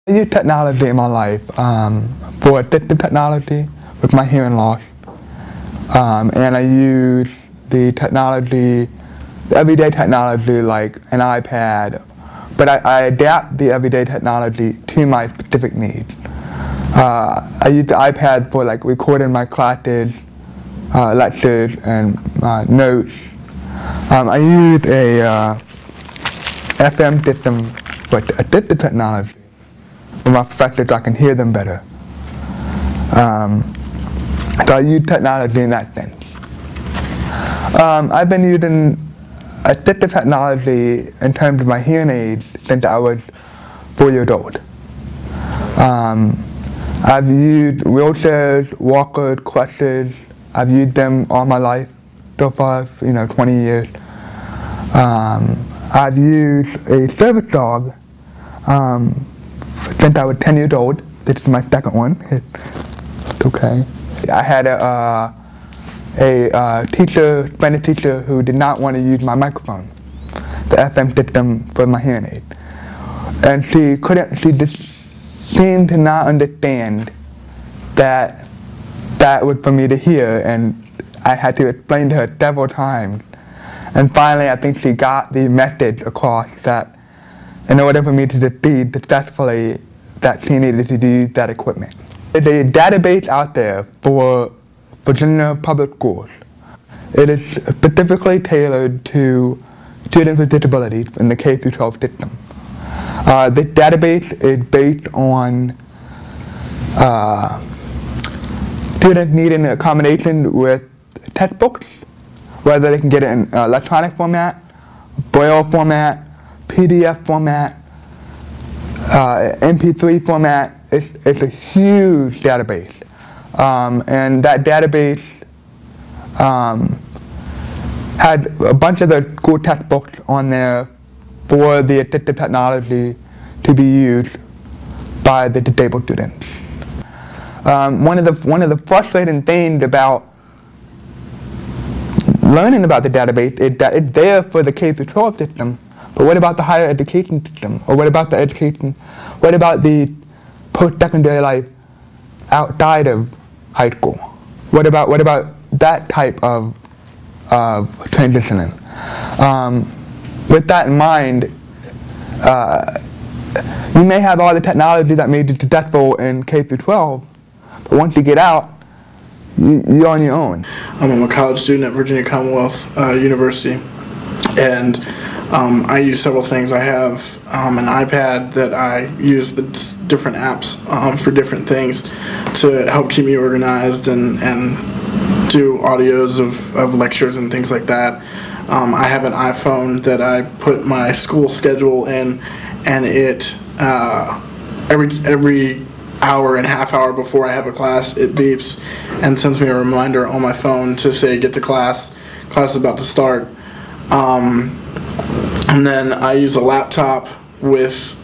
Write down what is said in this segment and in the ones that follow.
I use technology in my life for assistive technology with my hearing loss, and I use the technology, the everyday technology like an iPad, but I adapt the everyday technology to my specific needs. I use the iPad for like recording my classes, lectures, and notes. I use a FM system for assistive technology with my professors so I can hear them better. So I use technology in that sense. I've been using assistive technology in terms of my hearing aids since I was 4 years old. I've used wheelchairs, walkers, crutches. I've used them all my life so far, 20 years. I've used a service dog since I was 10 years old. This is my second one. It's okay. I had a Spanish teacher who did not want to use my microphone, the FM system for my hearing aid. And she just seemed to not understand that was for me to hear, and I had to explain to her several times. And finally, I think she got the message across that in order for me to succeed successfully, that she needed to use that equipment. There's a database out there for Virginia public schools. It is specifically tailored to students with disabilities in the K-12 system. This database is based on students needing accommodation with textbooks, whether they can get it in electronic format, Braille format, PDF format, MP3 format. It's a huge database. And that database had a bunch of the school textbooks on there for the assistive technology to be used by the disabled students. One of the frustrating things about learning about the database is that it's there for the K-12 system, but what about the higher education system? Or what about what about the post-secondary life outside of high school? What about that type of transitioning? With that in mind, you may have all the technology that made you successful in K-12, but once you get out, you're on your own. I'm a college student at Virginia Commonwealth University, and I use several things. I have an iPad that I use the different apps for different things to help keep me organized and do audios of lectures and things like that. I have an iPhone that I put my school schedule in, and it every hour and a half hour before I have a class, it beeps and sends me a reminder on my phone to say get to class is about to start. And then I use a laptop with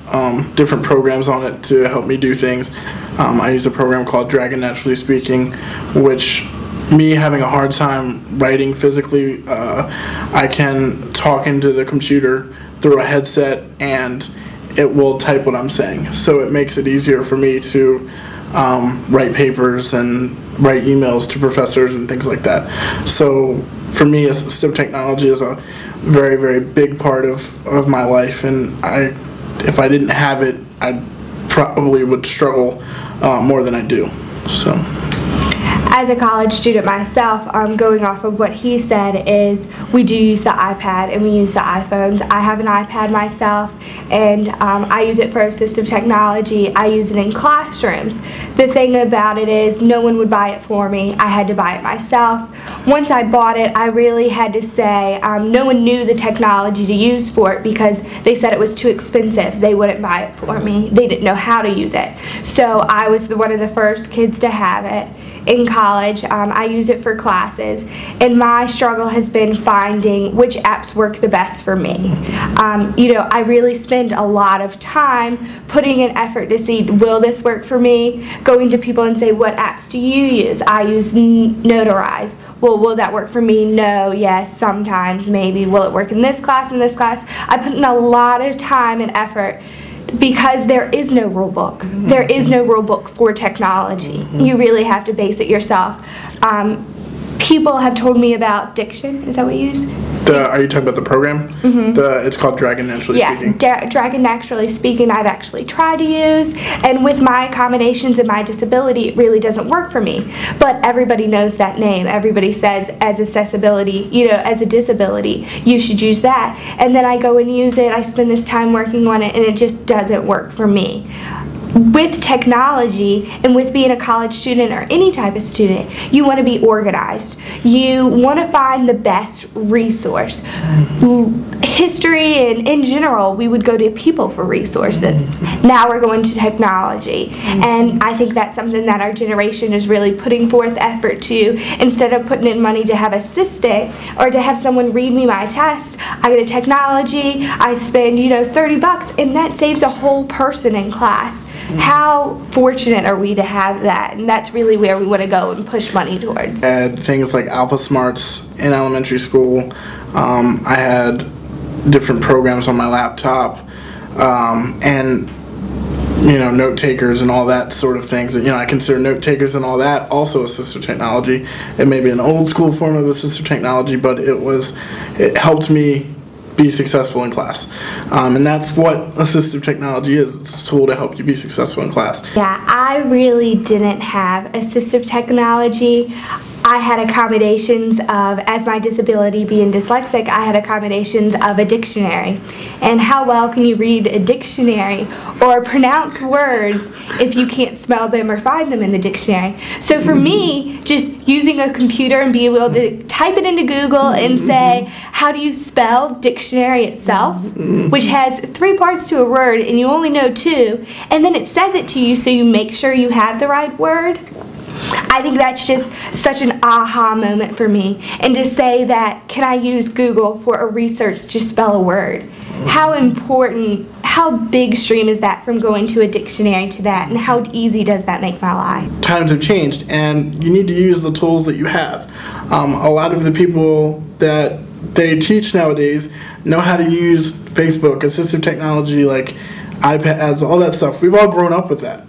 different programs on it to help me do things. I use a program called Dragon Naturally Speaking, which, me having a hard time writing physically, I can talk into the computer through a headset and it will type what I'm saying. So it makes it easier for me to write papers and write emails to professors and things like that. So for me, assistive technology is a very, very big part of my life, and if I didn't have it, I probably would struggle more than I do. So. As a college student myself, going off of what he said, is we do use the iPad and we use the iPhones. I have an iPad myself, and I use it for assistive technology. I use it in classrooms. The thing about it is no one would buy it for me. I had to buy it myself. Once I bought it, I really had to say, no one knew the technology to use for it because they said it was too expensive. They wouldn't buy it for me. They didn't know how to use it. So I was one of the first kids to have it. In college, I use it for classes, and my struggle has been finding which apps work the best for me. I really spend a lot of time putting an effort to see, will this work for me? Going to people and say, what apps do you use? I use Notarize. Well, will that work for me? No, yes, sometimes, maybe. Will it work in this class, in this class? I put in a lot of time and effort because there is no rule book. There is no rule book for technology. You really have to base it yourself. People have told me about Diction. Is that what you use? Are you talking about the program? It's called Dragon Naturally Speaking. Yeah, Dragon Naturally Speaking I've actually tried to use, and with my accommodations and my disability, it really doesn't work for me. But everybody knows that name. Everybody says as accessibility, as a disability, you should use that. And then I go and use it, I spend this time working on it, and it just doesn't work for me. With technology and with being a college student or any type of student, you want to be organized. You want to find the best resource. History and in general, we would go to people for resources. Now we're going to technology. And I think that's something that our generation is really putting forth effort to. Instead of putting in money to have assistant or to have someone read me my test, I go to technology, I spend, $30, and that saves a whole person in class. How fortunate are we to have that? And that's really where we want to go and push money towards. I had things like Alpha Smarts in elementary school. I had different programs on my laptop, and note takers and all that sort of things. I consider note takers and all that also assistive technology. It may be an old school form of assistive technology, but it helped me be successful in class. And that's what assistive technology is. It's a tool to help you be successful in class. Yeah, I really didn't have assistive technology. I had accommodations of, as my disability being dyslexic, I had accommodations of a dictionary. And how well can you read a dictionary or pronounce words if you can't smell them or find them in the dictionary? So for me, just using a computer and being able to type it into Google and say, how do you spell dictionary itself, which has 3 parts to a word and you only know 2, and then it says it to you so you make sure you have the right word. I think that's just such an aha moment for me. And to say that, can I use Google for a research to spell a word? How important, how big stream is that from going to a dictionary to that, and how easy does that make my life? Times have changed, and you need to use the tools that you have. A lot of the people that they teach nowadays know how to use Facebook, assistive technology like iPads, all that stuff. We've all grown up with that.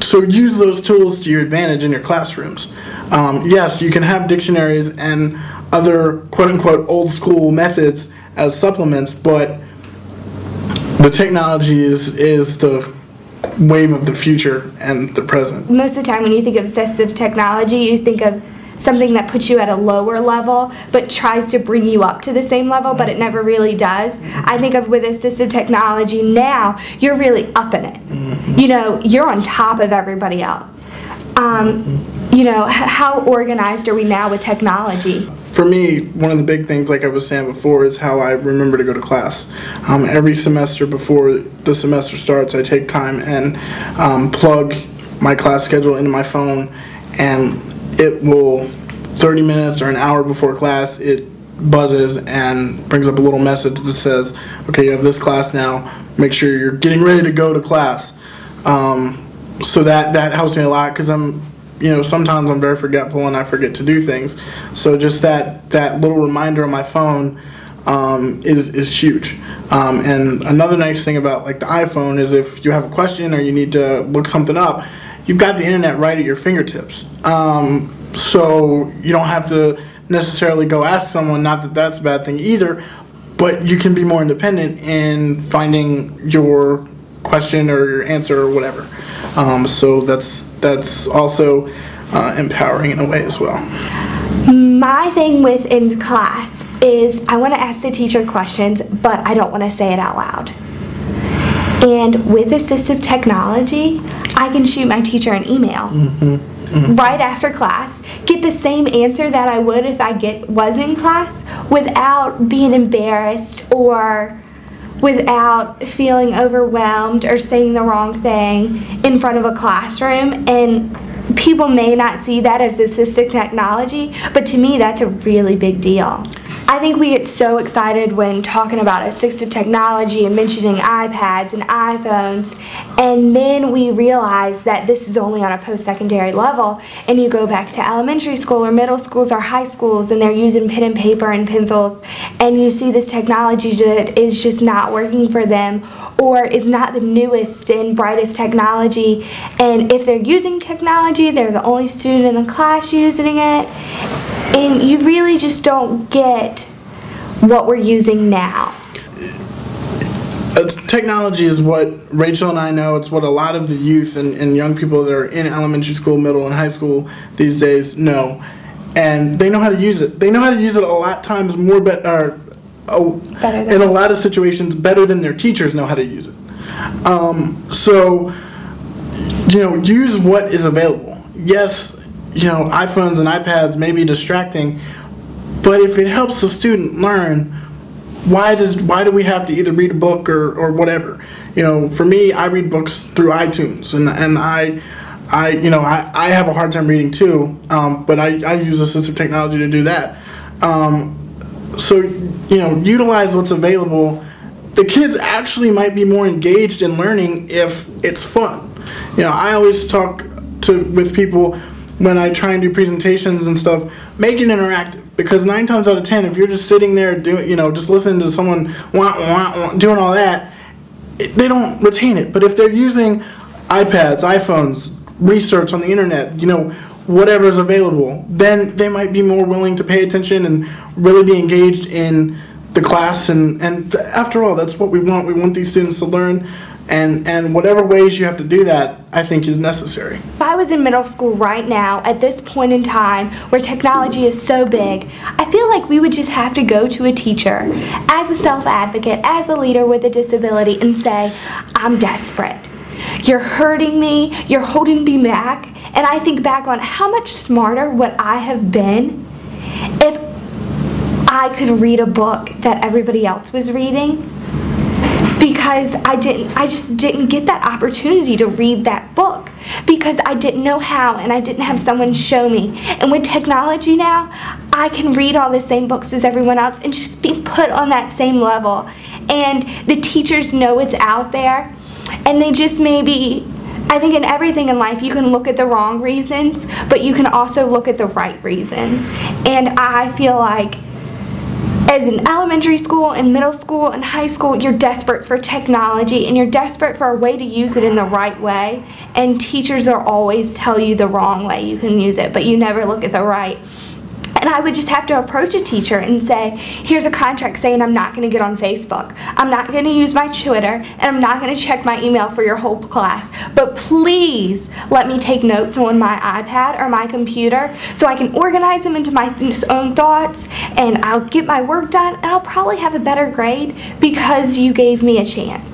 So use those tools to your advantage in your classrooms. Yes, you can have dictionaries and other quote-unquote old school methods as supplements, but the technology is the wave of the future and the present. Most of the time when you think of assistive technology, you think of something that puts you at a lower level but tries to bring you up to the same level, but it never really does. I think of with assistive technology now, you're really up in it. You're on top of everybody else. How organized are we now with technology? For me, one of the big things, like I was saying before, is how I remember to go to class. Every semester before the semester starts, I take time and plug my class schedule into my phone, and it will, 30 minutes or an hour before class, it buzzes and brings up a little message that says, okay, you have this class now, make sure you're getting ready to go to class. So that helps me a lot, because sometimes I'm very forgetful and I forget to do things. So just that little reminder on my phone is huge. And another nice thing about like the iPhone is if you have a question or you need to look something up, you've got the internet right at your fingertips. So you don't have to necessarily go ask someone, not that that's a bad thing either, but you can be more independent in finding your question or your answer or whatever. So that's also empowering in a way as well. My thing within class is I want to ask the teacher questions, but I don't want to say it out loud. And with assistive technology, I can shoot my teacher an email right after class, get the same answer that I would if I was in class without being embarrassed or without feeling overwhelmed or saying the wrong thing in front of a classroom. And people may not see that as assistive technology, but to me that's a really big deal. I think we get so excited when talking about assistive technology and mentioning iPads and iPhones, and then we realize that this is only on a post-secondary level, and you go back to elementary school or middle schools or high schools and they're using pen and paper and pencils, and you see this technology that is just not working for them, or is not the newest and brightest technology. And if they're using technology, they're the only student in the class using it. And you really just don't get what we're using now. Technology is what Rachel and I know. It's what a lot of the youth and young people that are in elementary school, middle, and high school these days know. And they know how to use it. They know how to use it a lot times more better in a lot of situations better than their teachers know how to use it. So, use what is available. Yes, iPhones and iPads may be distracting, but if it helps the student learn, why do we have to either read a book or whatever? For me, I read books through iTunes, and I have a hard time reading too, but I use assistive technology to do that. So utilize what's available. The kids actually might be more engaged in learning if it's fun. I always talk with people when I try and do presentations and stuff, make it interactive. Because 9 times out of 10, if you're just sitting there doing, just listening to someone doing all that, they don't retain it. But if they're using iPads, iPhones, research on the internet, whatever's available, then they might be more willing to pay attention and really be engaged in the class. And after all, that's what we want. We want these students to learn. And whatever ways you have to do that, I think is necessary. If I was in middle school right now, at this point in time, where technology is so big, I feel like we would just have to go to a teacher, as a self-advocate, as a leader with a disability, and say, I'm desperate. You're hurting me, you're holding me back. And I think back on how much smarter would I have been if I could read a book that everybody else was reading. Because I just didn't get that opportunity to read that book because I didn't know how and I didn't have someone show me. And with technology now, I can read all the same books as everyone else and just be put on that same level. And the teachers know it's out there, and they just maybe, I think in everything in life you can look at the wrong reasons, but you can also look at the right reasons. And I feel like as in elementary school and middle school and high school, you're desperate for technology and you're desperate for a way to use it in the right way. And teachers are always tell you the wrong way you can use it, but you never look at the right. And I would just have to approach a teacher and say, here's a contract saying I'm not going to get on Facebook, I'm not going to use my Twitter, and I'm not going to check my email for your whole class. But please let me take notes on my iPad or my computer so I can organize them into my own thoughts, and I'll get my work done, and I'll probably have a better grade because you gave me a chance.